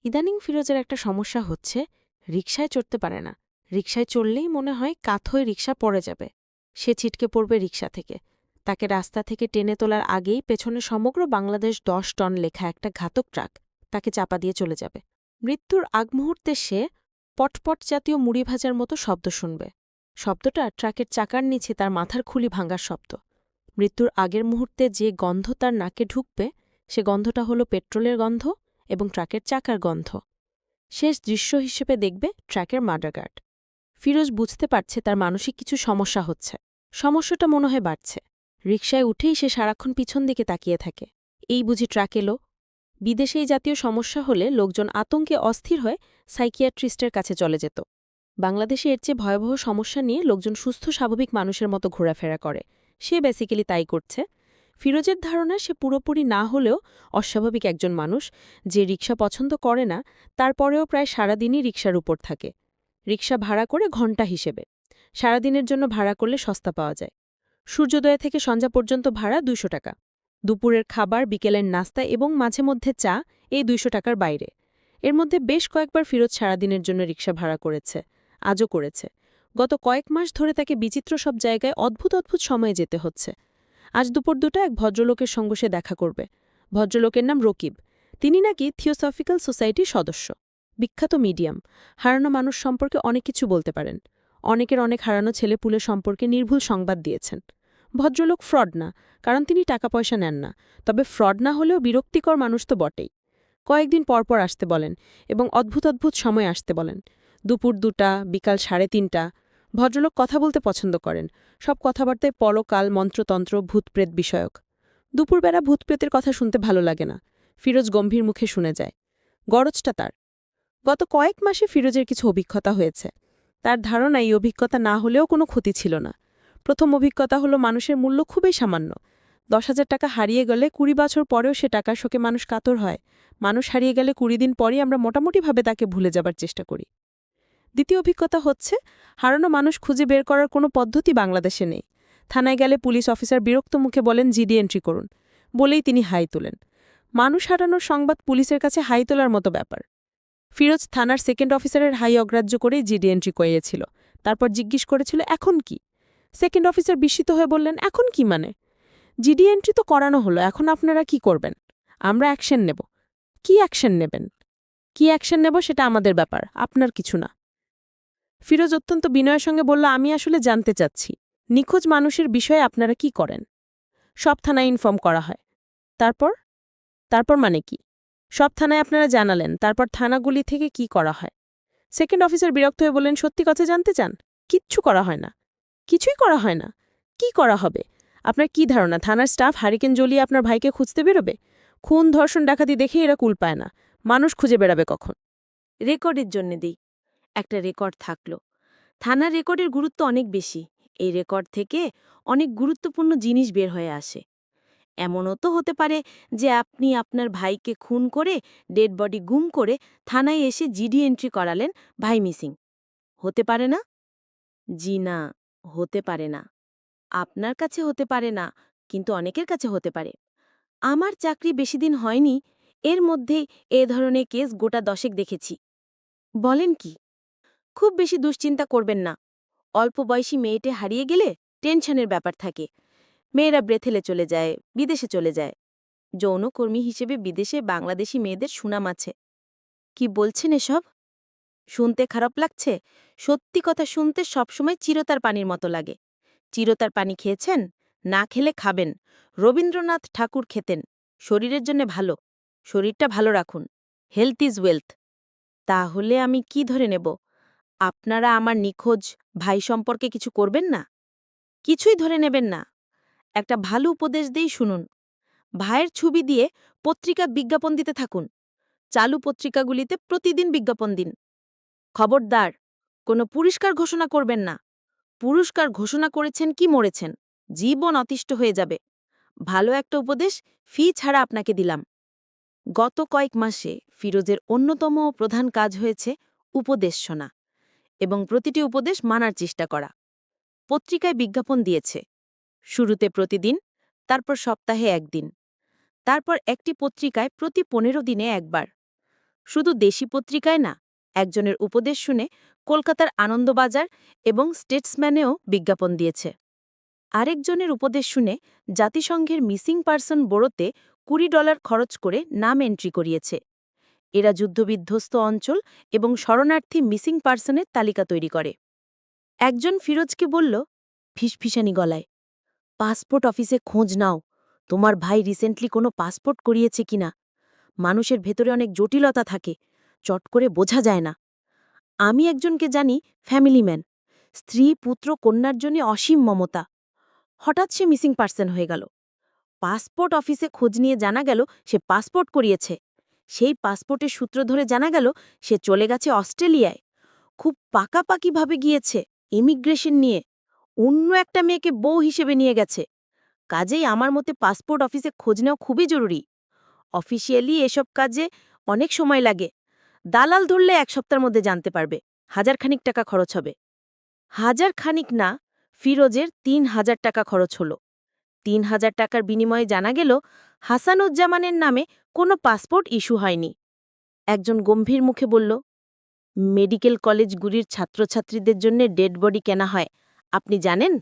ইদানিং ফিরোজের একটা সমস্যা হচ্ছে, রিকশায় চড়তে পারে না। রিকশায় চড়লেই মনে হয় কাত হয়ে রিকশা পড়ে যাবে। সে ছিটকে পড়বে রিকশা থেকে। তাকে রাস্তা থেকে টেনে তোলার আগেই পেছনে সমগ্র বাংলাদেশ ১০ টন লেখা একটা ঘাতক ট্রাক তাকে চাপা দিয়ে চলে যাবে। মৃত্যুর আগ মুহূর্তে সে পটপট জাতীয় মুড়ি ভাজার মতো শব্দ শুনবে। শব্দটা ট্রাকের চাকার নিচে তার মাথার খুলি ভাঙার শব্দ। মৃত্যুর আগের মুহূর্তে যে গন্ধ তার নাকে ঢুকবে, সে গন্ধটা হলো পেট্রোলের গন্ধ এবং ট্রাকের চাকার গন্ধ। শেষ দৃশ্য হিসেবে দেখবে ট্র্যাকের মার্ডারগার্ড। ফিরোজ বুঝতে পারছে তার মানসিক কিছু সমস্যা হচ্ছে। সমস্যাটা মনে হয় বাড়ছে। রিকশায় উঠেই সে সারাক্ষণ পিছন দিকে তাকিয়ে থাকে। এই বুঝি ট্রাক এলো। বিদেশে এই জাতীয় সমস্যা হলে লোকজন আতঙ্কে অস্থির হয়ে সাইকিয়াট্রিস্টের কাছে চলে যেত। বাংলাদেশে এর চেয়ে ভয়াবহ সমস্যা নিয়ে লোকজন সুস্থ স্বাভাবিক মানুষের মতো ঘোরাফেরা করে। সে বেসিক্যালি তাই করছে। ফিরোজের ধারণা সে পুরোপুরি না হলেও অস্বাভাবিক একজন মানুষ, যে রিকশা পছন্দ করে না, তারপরেও প্রায় সারাদিনই রিকশার উপর থাকে। রিকশা ভাড়া করে ঘণ্টা হিসেবে। সারাদিনের জন্য ভাড়া করলে সস্তা পাওয়া যায়। সূর্যোদয় থেকে সন্ধ্যা পর্যন্ত ভাড়া ২০০ টাকা। দুপুরের খাবার, বিকেলের নাস্তা এবং মাঝে মধ্যে চা এই ২০০ টাকার বাইরে। এর মধ্যে বেশ কয়েকবার ফিরোজ সারাদিনের জন্য রিকশা ভাড়া করেছে, আজও করেছে। গত কয়েক মাস ধরে তাকে বিচিত্র সব জায়গায় অদ্ভুত অদ্ভুত সময়ে যেতে হচ্ছে। আজ দুপুর ২টা এক ভদ্রলোকের সঙ্গে সে দেখা করবে। ভদ্রলোকের নাম রকিব। তিনি নাকি থিওসফিক্যাল সোসাইটির সদস্য। বিখ্যাত মিডিয়াম। হারানো মানুষ সম্পর্কে অনেক কিছু বলতে পারেন। অনেকের অনেক হারানো ছেলেপুলে সম্পর্কে নির্ভুল সংবাদ দিয়েছেন। ভদ্রলোক ফ্রড না, কারণ তিনি টাকা পয়সা নেন না। তবে ফ্রড না হলেও বিরক্তিকর মানুষ তো বটেই। কয়েকদিন পরপর আসতে বলেন এবং অদ্ভুত অদ্ভুত সময় আসতে বলেন। দুপুর ২টা, বিকাল ৩:৩০। ভদ্রলোক কথা বলতে পছন্দ করেন। সব কথাবার্তায় পরকাল, মন্ত্রতন্ত্র, ভূতপ্রেত বিষয়ক। দুপুরবেলা ভূতপ্রেতের কথা শুনতে ভালো লাগে না। ফিরোজ গম্ভীর মুখে শুনে যায়। গরজটা তার। গত কয়েক মাসে ফিরোজের কিছু অভিজ্ঞতা হয়েছে। তার ধারণা এই অভিজ্ঞতা না হলেও কোনো ক্ষতি ছিল না। প্রথম অভিজ্ঞতা হলো মানুষের মূল্য খুবই সামান্য। ১০,০০০ টাকা হারিয়ে গেলে ২০ বছর পরেও সে টাকার শোকে মানুষ কাতর হয়। মানুষ হারিয়ে গেলে ২০ দিন পরই আমরা মোটামুটিভাবে তাকে ভুলে যাবার চেষ্টা করি। দ্বিতীয় অভিজ্ঞতা হচ্ছে, হারানো মানুষ খুঁজে বের করার কোনো পদ্ধতি বাংলাদেশে নেই। থানায় গেলে পুলিশ অফিসার বিরক্ত মুখে বলেন জিডি এন্ট্রি করুন। বলেই তিনি হাই তোলেন। মানুষ হারানোর সংবাদ পুলিশের কাছে হাই তোলার মতো ব্যাপার। ফিরোজ থানার সেকেন্ড অফিসারের হাই অগ্রাহ্য করেই জিডি এন্ট্রি করিয়েছিল। তারপর জিজ্ঞেস করেছিল এখন কি। সেকেন্ড অফিসার বিস্মিত হয়ে বললেন এখন কি মানে? জিডি এন্ট্রি তো করানো হলো, এখন আপনারা কি করবেন? আমরা অ্যাকশন নেব। কি অ্যাকশন নেবেন? কি অ্যাকশন নেব সেটা আমাদের ব্যাপার, আপনার কিছু না। ফিরোজ অত্যন্ত বিনয়ের সঙ্গে বলল, আমি আসলে জানতে চাচ্ছি, নিখোঁজ মানুষের বিষয়ে আপনারা কি করেন? সব থানায় ইনফর্ম করা হয়। তারপর? তারপর মানে কি? সব থানায় আপনারা জানালেন, তারপর থানাগুলি থেকে কি করা হয়? সেকেন্ড অফিসার বিরক্ত হয়ে বললেন, সত্যি কথা জানতে চান? কিচ্ছু করা হয় না। কিছুই করা হয় না? কি করা হবে? আপনার কি ধারণা থানার স্টাফ হারিকেন জ্বলিয়ে আপনার ভাইকে খুঁজতে বেরোবে? খুন, ধর্ষণ, ডাকাতি দেখে এরা কুল পায় না। মানুষ খুঁজে বেড়াবে কখন? রেকর্ডের জন্য দিই। একটা রেকর্ড থাকলো। থানার রেকর্ডের গুরুত্ব অনেক বেশি। এই রেকর্ড থেকে অনেক গুরুত্বপূর্ণ জিনিস বের হয়ে আসে। এমনও তো হতে পারে যে আপনি আপনার ভাইকে খুন করে ডেড বডি গুম করে থানায় এসে জিডি এন্ট্রি করালেন, ভাই মিসিং। হতে পারে না? জি না, হতে পারে না। আপনার কাছে হতে পারে না, কিন্তু অনেকের কাছে হতে পারে। আমার চাকরি বেশি দিন হয়নি, এর মধ্যেই এ ধরনের কেস গোটা ১০ দেখেছি। বলেন কি? খুব বেশি দুশ্চিন্তা করবেন না। অল্প বয়সী মেয়েটে হারিয়ে গেলে টেনশনের ব্যাপার থাকে। মেয়েরা ব্রেথেলে চলে যায়, বিদেশে চলে যায়। যৌনকর্মী হিসেবে বিদেশে বাংলাদেশি মেয়েদের সুনাম আছে। কি বলছেন এসব? শুনতে খারাপ লাগছে? সত্যি কথা শুনতে সবসময় চিরতার পানির মতো লাগে। চিরতার পানি খেয়েছেন? না খেলে খাবেন। রবীন্দ্রনাথ ঠাকুর খেতেন। শরীরের জন্য ভালো। শরীরটা ভালো রাখুন। Health is wealth. তাহলে আমি কি ধরে নেব? আপনারা আমার নিখোঁজ ভাই সম্পর্কে কিছু করবেন না? কিছুই ধরে নেবেন না। একটা ভালো উপদেশ দেই, শুনুন। ভাইয়ের ছবি দিয়ে পত্রিকা বিজ্ঞাপন দিতে থাকুন। চালু পত্রিকাগুলিতে প্রতিদিন বিজ্ঞাপন দিন। খবরদার, কোনো পুরস্কার ঘোষণা করবেন না। পুরস্কার ঘোষণা করেছেন কি মরেছেন, জীবন অতিষ্ঠ হয়ে যাবে। ভালো একটা উপদেশ ফি ছাড়া আপনাকে দিলাম। গত কয়েক মাসে ফিরোজের অন্যতম ও প্রধান কাজ হয়েছে উপদেশ শোনা এবং প্রতিটি উপদেশ মানার চেষ্টা করা। পত্রিকায় বিজ্ঞাপন দিয়েছে, শুরুতে প্রতিদিন, তারপর সপ্তাহে একদিন, তারপর একটি পত্রিকায় প্রতি ১৫ দিনে একবার। শুধু দেশি পত্রিকায় না, একজনের উপদেশ শুনে কলকাতার আনন্দবাজার এবং স্টেটসম্যানেও বিজ্ঞাপন দিয়েছে। আরেকজনের উপদেশ শুনে জাতিসংঘের মিসিং পারসন বোর্ডতে $20 খরচ করে নাম এন্ট্রি করিয়েছে। এরা যুদ্ধবিধ্বস্ত অঞ্চল এবং শরণার্থী মিসিং পারসনের তালিকা তৈরি করে। একজন ফিরোজকে বলল ফিসফিসানি গলায়, পাসপোর্ট অফিসে খোঁজ নাও, তোমার ভাই রিসেন্টলি কোনো পাসপোর্ট করিয়েছে কিনা। মানুষের ভেতরে অনেক জটিলতা থাকে, চট করে বোঝা যায় না। আমি একজনকে জানি, ফ্যামিলি ম্যান, স্ত্রী পুত্র কন্যার জন্য অসীম মমতা। হঠাৎ সে মিসিং পার্সন হয়ে গেল। পাসপোর্ট অফিসে খোঁজ নিয়ে জানা গেল সে পাসপোর্ট করিয়েছে। সেই পাসপোর্টের সূত্র ধরে জানা গেল সে চলে গেছে অস্ট্রেলিয়ায়। খুব পাকাপাকিভাবে গিয়েছে, ইমিগ্রেশন নিয়ে। অন্য একটা মেয়েকে বউ হিসেবে নিয়ে গেছে। কাজেই আমার মতে পাসপোর্ট অফিসে খোঁজ নেওয়া খুবই জরুরি। অফিসিয়ালি এসব কাজে অনেক সময় লাগে। দালাল ধরলে 1 সপ্তাহের মধ্যে জানতে পারবে। 1000 খানিক টাকা খরচ হবে। 1000 খানিক না, ফিরোজের 3000 টাকা খরচ হলো। 3000 টাকার বিনিময়ে জানা গেল হাসানুজ্জামানের নামে কোনো পাসপোর্ট ইস্যু হয়নি। একজন গম্ভীর মুখে বলল, মেডিকেল কলেজগুলির ছাত্রছাত্রীদের জন্য ডেড বডি কেনা হয়, আপনি জানেন?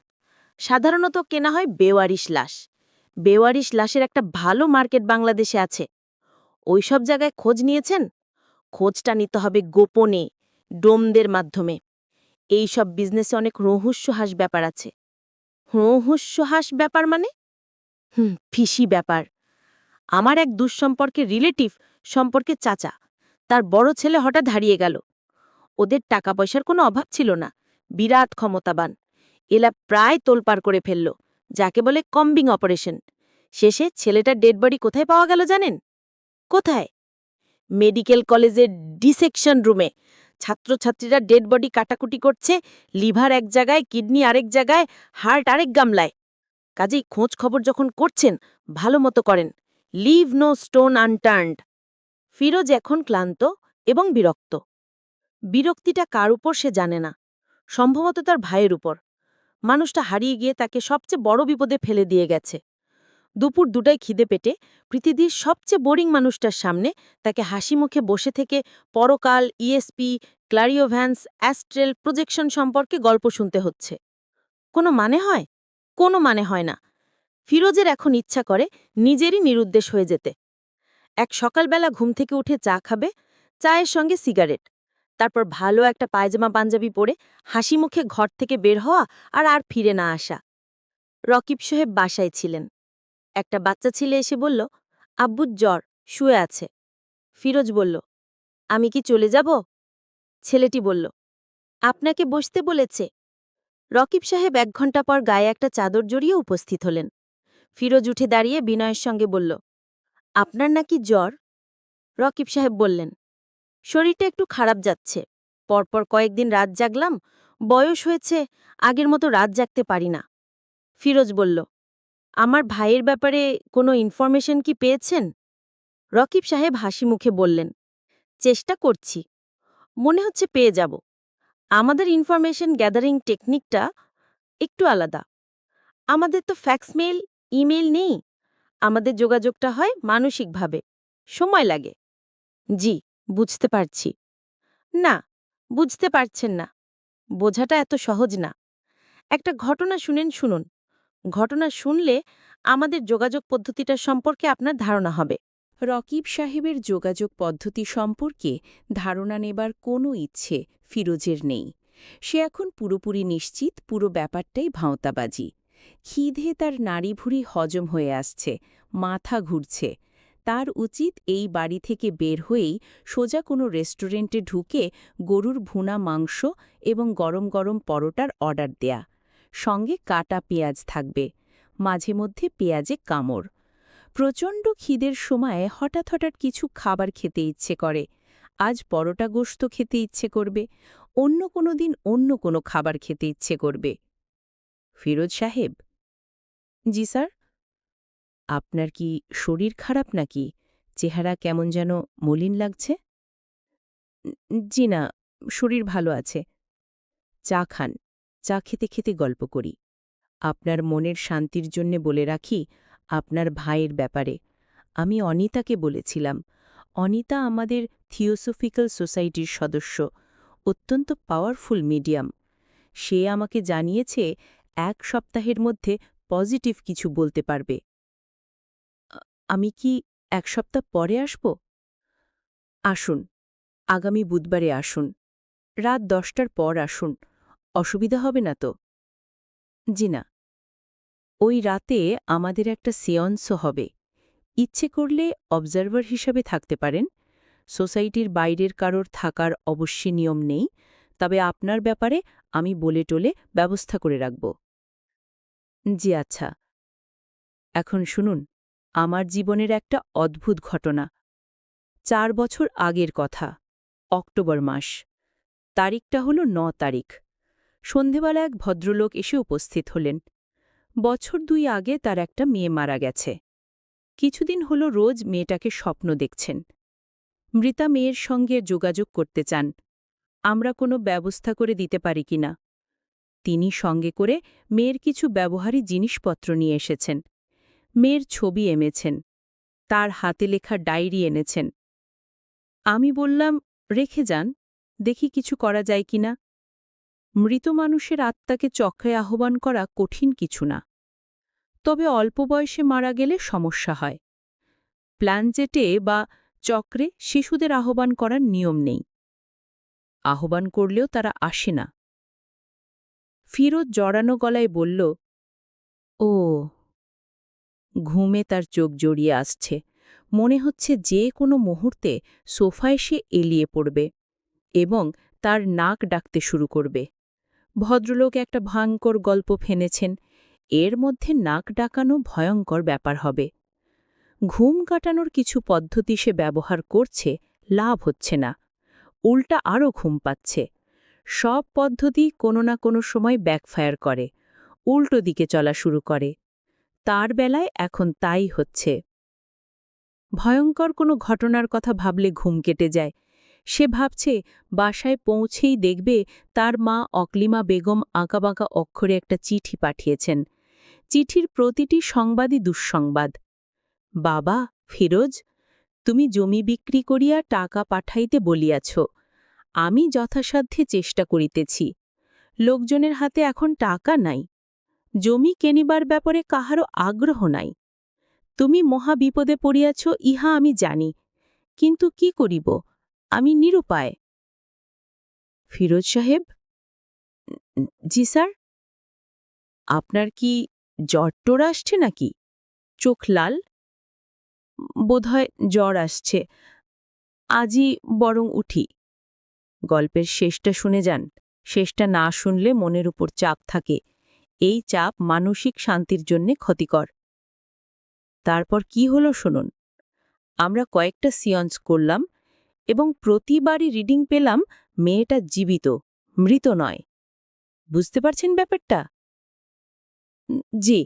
সাধারণত কেনা হয় বেওয়ারিশ লাশ। বেওয়ারিশ লাশের একটা ভালো মার্কেট বাংলাদেশে আছে। ওইসব জায়গায় খোঁজ নিয়েছেন? খোঁজটা নিতে হবে গোপনে, ডোমদের মাধ্যমে। এই সব বিজনেসে অনেক রহস্যহাস ব্যাপার আছে। রহস্যহাস ব্যাপার মানে? ফিসি ব্যাপার। আমার এক দুঃসম্পর্কের রিলেটিভ সম্পর্কে চাচা, তার বড় ছেলে হঠাৎ হারিয়ে গেল। ওদের টাকা পয়সার কোনো অভাব ছিল না, বিরাট ক্ষমতাবান। এলা প্রায় তোলপাড় করে ফেলল, যাকে বলে কম্বিং অপারেশন। শেষে ছেলেটার ডেড বডি কোথায় পাওয়া গেল জানেন? কোথায়? মেডিকেল কলেজের ডিসেকশন রুমে। ছাত্রছাত্রীরা ডেড বডি কাটাকুটি করছে, লিভার এক জায়গায়, কিডনি আরেক জায়গায়, হার্ট আরেক গামলায়। কাজেই খোঁজ খবর যখন করছেন, ভালো মতো করেন। Leave no stone unturned. Firoz এখন ক্লান্ত এবং বিরক্ত। বিরক্তিটা কার উপর সে জানে না, সম্ভবত তার ভাইয়ের উপর। মানুষটা হারিয়ে গিয়ে তাকে সবচেয়ে বড় বিপদে ফেলে দিয়ে গেছে। দুপুর 2টায় খিদে পেটে পৃথিবীর সবচেয়ে বোরিং মানুষটার সামনে তাকে হাসি মুখে বসে থেকে পরকাল, ইএসপি, ক্লারিওভ্যান্স, অ্যাস্ট্রেল প্রজেকশন সম্পর্কে গল্প শুনতে হচ্ছে। কোনো মানে হয়? কোনো মানে হয় না। ফিরোজের এখন ইচ্ছা করে নিজেরই নিরুদ্দেশ হয়ে যেতে। এক সকালবেলা ঘুম থেকে উঠে চা খাবে, চায়ের সঙ্গে সিগারেট, তারপর ভালো একটা পায়জামা পাঞ্জাবি পরে হাসি মুখে ঘর থেকে বের হওয়া আর ফিরে না আসা। রকিব সাহেব বাসায় ছিলেন। একটা বাচ্চা ছেলে এসে বলল, আব্বুর জ্বর, শুয়ে আছে। ফিরোজ বলল, আমি কি চলে যাব? ছেলেটি বলল, আপনাকে বসতে বলেছে। রকিব সাহেব 1 ঘন্টা পর গায়ে একটা চাদর জড়িয়ে উপস্থিত হলেন। ফিরোজ উঠে দাঁড়িয়ে বিনয়ের সঙ্গে বলল, আপনার নাকি জ্বর? রকিব সাহেব বললেন, শরীরটা একটু খারাপ যাচ্ছে। পরপর কয়েকদিন রাত জাগলাম, বয়স হয়েছে, আগের মতো রাত জাগতে পারি না। ফিরোজ বলল, আমার ভাইয়ের ব্যাপারে কোনো ইনফরমেশন কি পেয়েছেন? রকিব সাহেব হাসি মুখে বললেন, চেষ্টা করছি, মনে হচ্ছে পেয়ে যাব। আমাদের ইনফরমেশন গ্যাদারিং টেকনিকটা একটু আলাদা। আমাদের তো ফ্যাক্স মেইল, ইমেইল নেই। আমাদের যোগাযোগটা হয় মানসিকভাবে, সময় লাগে। জি, বুঝতে পারছি। না, বুঝতে পারছেন না, বোঝাটা এত সহজ না। একটা ঘটনা শুনুন। ঘটনা শুনলে আমাদের যোগাযোগ পদ্ধতিটার সম্পর্কে আপনার ধারণা হবে। রকিব সাহেবের যোগাযোগ পদ্ধতি সম্পর্কে ধারণা নেবার কোনো ইচ্ছে ফিরোজের নেই। সে এখন পুরোপুরি নিশ্চিত পুরো ব্যাপারটাই ভাঁওতাবাজি। খিদে তার নাড়িভুড়ি হজম হয়ে আসছে, মাথা ঘুরছে। তার উচিত এই বাড়ি থেকে বের হয়েই সোজা কোনো রেস্টুরেন্টে ঢুকে গরুর ভুনা মাংস এবং গরম গরম পরোটার অর্ডার দেয়া। সঙ্গে কাটা পেঁয়াজ থাকবে, মাঝে মধ্যে পেঁয়াজে কামড়। প্রচণ্ড খিদের সময়ে হঠাৎ হঠাৎ কিছু খাবার খেতে ইচ্ছে করে। আজ পরোটা গোশত খেতে ইচ্ছে করবে, অন্য কোনো দিন অন্য কোনো খাবার খেতে ইচ্ছে করবে। ফিরোজ সাহেব? জি স্যার। আপনার কি শরীর খারাপ নাকি? চেহারা কেমন যেন মলিন লাগছে। জি না, শরীর ভালো আছে। চা খান, চা খেতে খেতে গল্প করি। আপনার মনের শান্তির জন্যে বলে রাখি আপনার ভাইয়ের ব্যাপারে। আমি অনিতাকে বলেছিলাম। অনিতা আমাদের থিওসফিক্যাল সোসাইটির সদস্য, অত্যন্ত পাওয়ারফুল মিডিয়াম। সে আমাকে জানিয়েছে 1 সপ্তাহের মধ্যে পজিটিভ কিছু বলতে পারবে। আমি কি 1 সপ্তাহ পরে আসব? আসুন, আগামী বুধবারে আসুন। রাত 10টার পর আসুন। অসুবিধা হবে না তো? জি না। ওই রাতে আমাদের একটা সিয়ন্সও হবে। ইচ্ছে করলে অবজারভার হিসাবে থাকতে পারেন। সোসাইটির বাইরের কারোর থাকার অবশ্যই নিয়ম নেই, তবে আপনার ব্যাপারে আমি বলে টলে ব্যবস্থা করে রাখব। জি আচ্ছা। এখন শুনুন, আমার জীবনের একটা অদ্ভুত ঘটনা। 4 বছর আগের কথা, অক্টোবর মাস। তারিখটা হল 9 তারিখ। সন্ধেবেলা এক ভদ্রলোক এসে উপস্থিত হলেন। বছর 2 আগে তার একটা মেয়ে মারা গেছে। কিছুদিন হল রোজ মেয়েটাকে স্বপ্ন দেখছেন। মৃতা মেয়ের সঙ্গে যোগাযোগ করতে চান। আমরা কোনো ব্যবস্থা করে দিতে পারি কিনা। তিনি সঙ্গে করে মেয়ের কিছু ব্যবহারী জিনিসপত্র নিয়ে এসেছেন। মেয়ের ছবি এনেছেন। তার হাতে লেখা ডায়েরি এনেছেন। আমি বললাম, রেখে যান, দেখি কিছু করা যায় কিনা। মৃত মানুষের আত্মাকে চক্রে আহ্বান করা কঠিন কিছু না, তবে অল্প বয়সে মারা গেলে সমস্যা হয়। প্ল্যানজেটে বা চক্রে শিশুদের আহ্বান করার নিয়ম নেই। আহ্বান করলেও তারা আসে না। ফিরোজ জড়ানো গলায় বলল, ও। ঘুমে তার চোখ জড়িয়ে আসছে। মনে হচ্ছে যে কোনো মুহূর্তে সোফায় সে এলিয়ে পড়বে এবং তার নাক ডাকতে শুরু করবে। ভদ্রলোক একটা ভয়ঙ্কর গল্প ফেনেছেন। এর মধ্যে নাক ডাকানো ভয়ঙ্কর ব্যাপার হবে। ঘুম কাটানোর কিছু পদ্ধতি সে ব্যবহার করছে, লাভ হচ্ছে না। উল্টা আরও ঘুম পাচ্ছে। সব পদ্ধতি কোনো না কোনো সময় ব্যাকফায়ার করে, উল্টো দিকে চলা শুরু করে। তার বেলায় এখন তাই হচ্ছে। ভয়ঙ্কর কোনো ঘটনার কথা ভাবলে ঘুম কেটে যায়। সে ভাবছে বাসায় পৌঁছেই দেখবে তার মা অকলিমা বেগম আঁকাবাঁকা অক্ষরে একটা চিঠি পাঠিয়েছেন। চিঠির প্রতিটি সংবাদই দুঃসংবাদ। বাবা, ফিরোজ, তুমি জমি বিক্রি করিয়া টাকা পাঠাইতে বলিয়াছ। আমি যথাসাধ্যে চেষ্টা করিতেছি। লোকজনের হাতে এখন টাকা নাই। জমি কেনিবার ব্যাপারে কাহারও আগ্রহ নাই। তুমি মহা বিপদে পড়িয়াছ, ইহা আমি জানি, কিন্তু কি করিব, আমি নিরুপায়। ফিরোজ সাহেব? জি স্যার। আপনার কি জ্বর-টর আসছে নাকি? চোখ লাল? বোধহয় জ্বর আসছে। আজই বরং উঠি। গল্পের শেষটা শুনে যান। শেষটা না শুনলে মনের উপর চাপ থাকে। এই চাপ মানসিক শান্তির জন্যে ক্ষতিকর। তারপর কি হলো শুনুন। আমরা কয়েকটা সিয়ন্স করলাম এবং প্রতিবারই রিডিং পেলাম মেয়েটা জীবিত, মৃত নয়। বুঝতে পারছেন ব্যাপারটা? জি।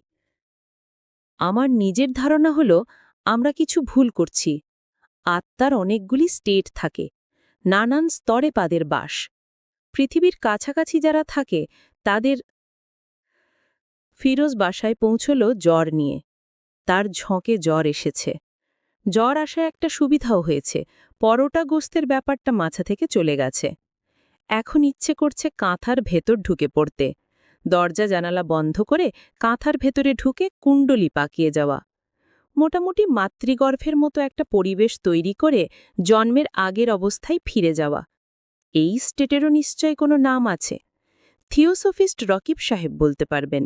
আমার নিজের ধারণা হলো আমরা কিছু ভুল করছি। আত্মার অনেকগুলি স্টেট থাকে, নানান স্তরে তাদের বাস। পৃথিবীর কাছাকাছি যারা থাকে তাদের। ফিরোজ বাসায় পৌঁছল জ্বর নিয়ে। তার ঝোঁকে জ্বর এসেছে। জ্বর আসায় একটা সুবিধাও হয়েছে, পরোটা গোস্তের ব্যাপারটা মাথা থেকে চলে গেছে। এখন ইচ্ছে করছে কাঁথার ভেতর ঢুকে পড়তে, দরজা জানালা বন্ধ করে কাঁথার ভেতরে ঢুকে কুণ্ডলি পাকিয়ে যাওয়া। মোটামুটি মাতৃগর্ভের মতো একটা পরিবেশ তৈরি করে জন্মের আগের অবস্থায় ফিরে যাওয়া। এই স্টেটেরও নিশ্চয় কোনো নাম আছে। থিওসফিস্ট রকিব সাহেব বলতে পারবেন।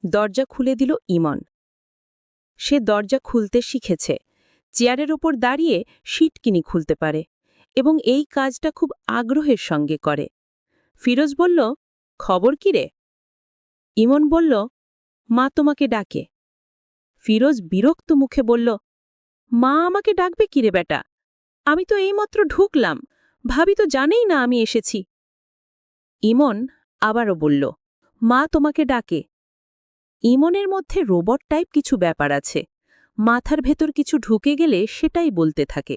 দরজা খুলে দিল ইমন। সে দরজা খুলতে শিখেছে। চেয়ারের ওপর দাঁড়িয়ে সিটকিনি খুলতে পারে এবং এই কাজটা খুব আগ্রহের সঙ্গে করে। ফিরোজ বলল, খবর কি রে? ইমন বলল, মা তোমাকে ডাকে। ফিরোজ বিরক্ত মুখে বলল, মা আমাকে ডাকবে কিরে বেটা? আমি তো এইমাত্র ঢুকলাম, ভাবি তো জানেই না আমি এসেছি। ইমন আবারও বলল, মা তোমাকে ডাকে। ইমনের মধ্যে রোবট টাইপ কিছু ব্যাপার আছে। মাথার ভেতর কিছু ঢুকে গেলে সেটাই বলতে থাকে।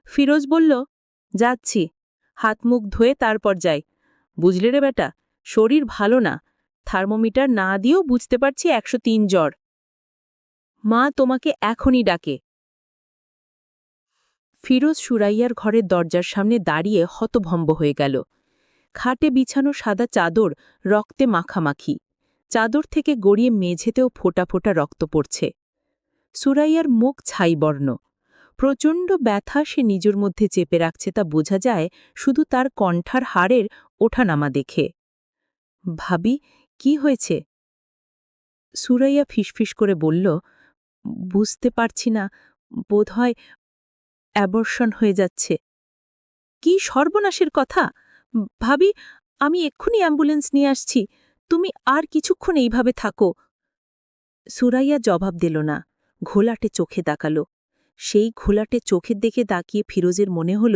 ফিরোজ বলল, যাচ্ছি, হাত মুখ ধুয়ে তারপর যাই। বুঝলে রে বেটা, শরীর ভালো না, থার্মোমিটার না দিয়েও বুঝতে পারছি 103 জ্বর। মা তোমাকে এখনই ডাকে। ফিরোজ সুরাইয়ার ঘরের দরজার সামনে দাঁড়িয়ে হতভম্ব হয়ে গেল। খাটে বিছানো সাদা চাদর রক্তে মাখামাখি, চাদর থেকে গড়িয়ে মেঝেতেও ফোঁটা ফোঁটা রক্ত পড়ছে। সুরাইয়ার মুখ ছাইবর্ণ, প্রচণ্ড ব্যথা সে নিজের মধ্যে চেপে রাখছে তা বোঝা যায় শুধু তার কণ্ঠার হাড়ের ওঠানামা দেখে। ভাবি, কি হয়েছে? সুরাইয়া ফিসফিস করে বলল, বুঝতে পারছি না, বোধহয় অ্যাবর্শন হয়ে যাচ্ছে। কি সর্বনাশের কথা! ভাবি, আমি এক্ষুনি অ্যাম্বুলেন্স নিয়ে আসছি, তুমি আর কিছুক্ষণ এইভাবে থাকো। সুরাইয়া জবাব দিল না, ঘোলাটে চোখে তাকাল। সেই ঘোলাটে চোখের দিকে তাকিয়ে ফিরোজের মনে হল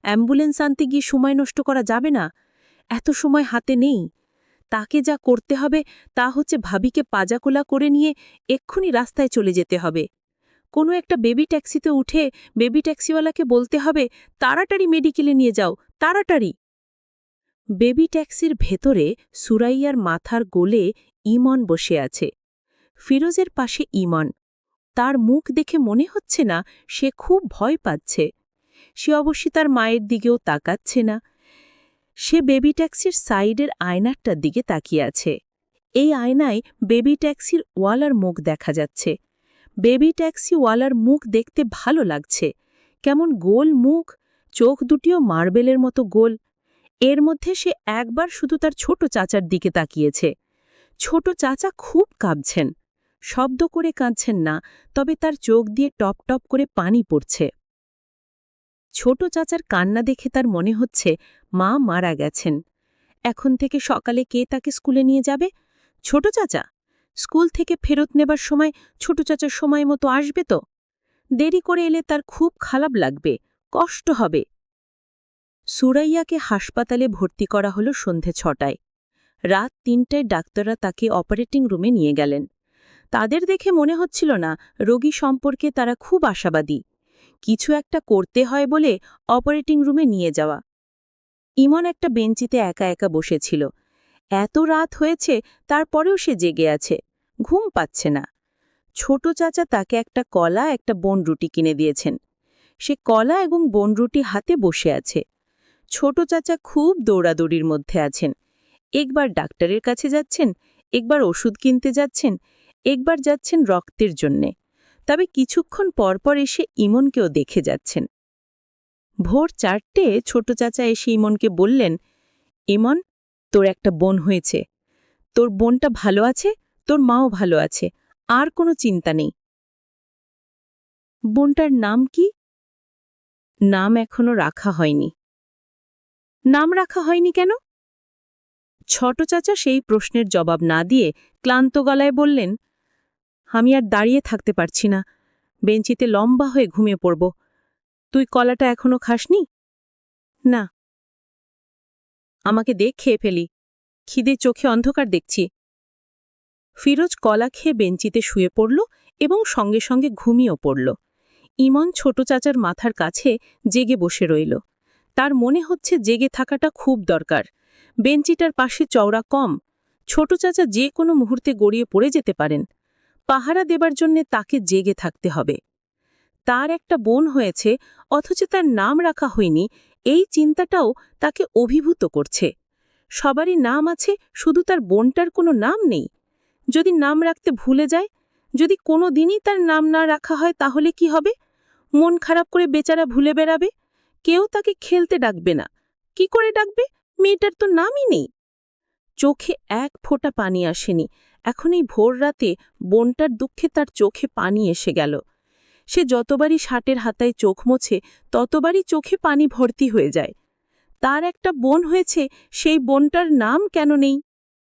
অ্যাম্বুলেন্স আনতে গিয়ে সময় নষ্ট করা যাবে না, এত সময় হাতে নেই। তাকে যা করতে হবে তা হচ্ছে ভাবিকে পাজাকোলা করে নিয়ে এক্ষুনি রাস্তায় চলে যেতে হবে। কোনো একটা বেবি ট্যাক্সিতে উঠে বেবি ট্যাক্সিওয়ালাকে বলতে হবে, তাড়াতাড়ি মেডিকেলে নিয়ে যাও, তাড়াতাড়ি। বেবি ট্যাক্সির ভেতরে সুরাইয়ার মাথার গোলে ইমন বসে আছে। ফিরোজের পাশে ইমন। তার মুখ দেখে মনে হচ্ছে না সে খুব ভয় পাচ্ছে। সে অবশ্যই তার মায়ের দিকেও তাকাচ্ছে না। সে বেবি ট্যাক্সির সাইডের আয়নাটার দিকে তাকিয়ে আছে। এই আয়নায় বেবি ট্যাক্সির ওয়ালার মুখ দেখা যাচ্ছে। বেবি ট্যাক্সিওয়ালার মুখ দেখতে ভালো লাগছে, কেমন গোল মুখ, চোখ দুটিও মার্বেলের মতো গোল। এর মধ্যে সে একবার শুধু তার ছোট চাচার দিকে তাকিয়েছে। ছোট চাচা খুব কাঁদছেন, শব্দ করে কাঁদছেন না, তবে তার চোখ দিয়ে টপ টপ করে পানি পড়ছে। ছোট চাচার কান্না দেখে তার মনে হচ্ছে মা মারা গেছেন। এখন থেকে সকালে কে তাকে স্কুলে নিয়ে যাবে? ছোট চাচা? স্কুল থেকে ফেরত নেবার সময় ছোট চাচার সময় মতো আসবে তো? দেরি করে এলে তার খুব খারাপ লাগবে, কষ্ট হবে। সুরাইয়াকে হাসপাতালে ভর্তি করা হলো সন্ধে 6টায়। রাত 3টায় ডাক্তাররা তাকে অপারেটিং রুমে নিয়ে গেলেন। তাদের দেখে মনে হচ্ছিল না রোগী সম্পর্কে তারা খুব আশাবাদী। কিছু একটা করতে হয় বলে অপারেটিং রুমে নিয়ে যাওয়া। ইমন একটা বেঞ্চিতে একা একা বসেছিল। এত রাত হয়েছে, তারপরেও সে জেগে আছে, ঘুম পাচ্ছে না। ছোট চাচা তাকে একটা কলা, একটা বনরুটি কিনে দিয়েছেন। সে কলা এবং বনরুটি হাতে বসে আছে। ছোট চাচা খুব দৌড়াদৌড়ির মধ্যে আছেন। একবার ডাক্তারের কাছে যাচ্ছেন, একবার ওষুধ কিনতে যাচ্ছেন, একবার যাচ্ছেন রক্তের জন্যে। তবে কিছুক্ষণ পরপর এসে ইমনকেও দেখে যাচ্ছেন। ভোর 4টে ছোট চাচা এসে ইমনকে বললেন, ইমন, তোর একটা বোন হয়েছে। তোর বোনটা ভালো আছে, তোর মাও ভালো আছে, আর কোনো চিন্তা নেই। বোনটার নাম কি? নাম এখনো রাখা হয়নি। নাম রাখা হয়নি কেন? ছোট চাচা সেই প্রশ্নের জবাব না দিয়ে ক্লান্ত গলায় বললেন, আমি আর দাঁড়িয়ে থাকতে পারছি না, বেঞ্চিতে লম্বা হয়ে ঘুমিয়ে পড়ব। তুই কলাটা এখনো খাসনি? না। আমাকে দেখ, খেয়ে ফেলি, খিদে চোখে অন্ধকার দেখছি। ফিরোজ কলা খেয়ে বেঞ্চিতে শুয়ে পড়ল এবং সঙ্গে সঙ্গে ঘুমিয়েও পড়ল। ইমন ছোট চাচার মাথার কাছে জেগে বসে রইল। তার মনে হচ্ছে জেগে থাকাটা খুব দরকার। বেঞ্চিটার পাশে চওড়া কম, ছোট চাচা যে কোনো মুহূর্তে গড়িয়ে পড়ে যেতে পারেন। পাহারা দেবার জন্যে তাকে জেগে থাকতে হবে। তার একটা বোন হয়েছে, অথচ তার নাম রাখা হয়নি, এই চিন্তাটাও তাকে অভিভূত করছে। সবারই নাম আছে, শুধু তার বোনটার কোনো নাম নেই। যদি নাম রাখতে ভুলে যায়, যদি কোনো দিনই তার নাম না রাখা হয়, তাহলে কি হবে? মন খারাপ করে বেচারা ভুলে বেড়াবে। কেউ তাকে খেলতে ডাকবে না। কি করে ডাকবে? মেয়েটার তো নামই নেই। চোখে এক ফোঁটা পানি আসেনি। এখন এই ভোর রাতে বোনটার দুঃখে তার চোখে পানি এসে গেল। সে যতবারই শার্টের হাতায় চোখ মোছে, ততবারই চোখে পানি ভর্তি হয়ে যায়। তার একটা বোন হয়েছে, সেই বোনটার নাম কেন নেই?